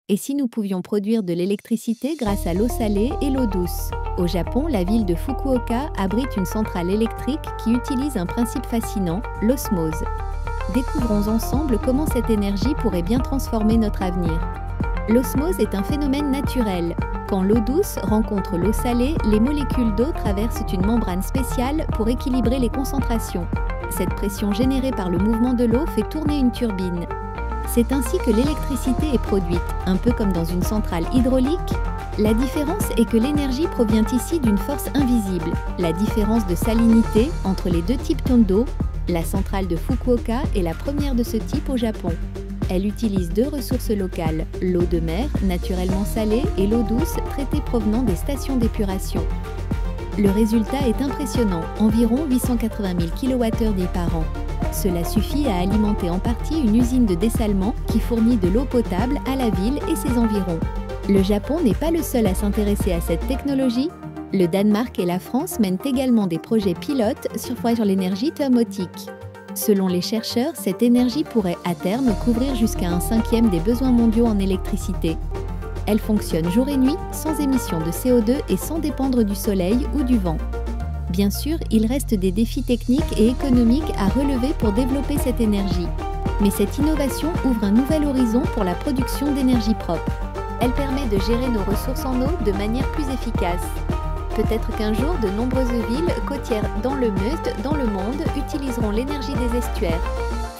Et si nous pouvions produire de l'électricité grâce à l'eau salée et l'eau douce? Au Japon, la ville de Fukuoka abrite une centrale électrique qui utilise un principe fascinant, l'osmose. Découvrons ensemble comment cette énergie pourrait bien transformer notre avenir. L'osmose est un phénomène naturel. Quand l'eau douce rencontre l'eau salée, les molécules d'eau traversent une membrane spéciale pour équilibrer les concentrations. Cette pression générée par le mouvement de l'eau fait tourner une turbine. C'est ainsi que l'électricité est produite, un peu comme dans une centrale hydraulique. La différence est que l'énergie provient ici d'une force invisible, la différence de salinité entre les deux types d'eau. La centrale de Fukuoka est la première de ce type au Japon. Elle utilise deux ressources locales, l'eau de mer, naturellement salée, et l'eau douce, traitée provenant des stations d'épuration. Le résultat est impressionnant, environ 880 000 kWh par an. Cela suffit à alimenter en partie une usine de dessalement qui fournit de l'eau potable à la ville et ses environs. Le Japon n'est pas le seul à s'intéresser à cette technologie. Le Danemark et la France mènent également des projets pilotes sur l'énergie thermotique. Selon les chercheurs, cette énergie pourrait à terme couvrir jusqu'à 1/5 des besoins mondiaux en électricité. Elle fonctionne jour et nuit, sans émission de CO2 et sans dépendre du soleil ou du vent. Bien sûr, il reste des défis techniques et économiques à relever pour développer cette énergie. Mais cette innovation ouvre un nouvel horizon pour la production d'énergie propre. Elle permet de gérer nos ressources en eau de manière plus efficace. Peut-être qu'un jour, de nombreuses villes côtières dans le monde utiliseront l'énergie des estuaires.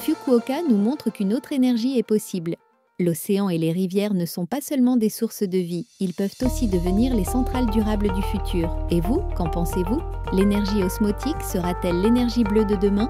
Fukuoka nous montre qu'une autre énergie est possible. L'océan et les rivières ne sont pas seulement des sources de vie, ils peuvent aussi devenir les centrales durables du futur. Et vous, qu'en pensez-vous? L'énergie osmotique sera-t-elle l'énergie bleue de demain?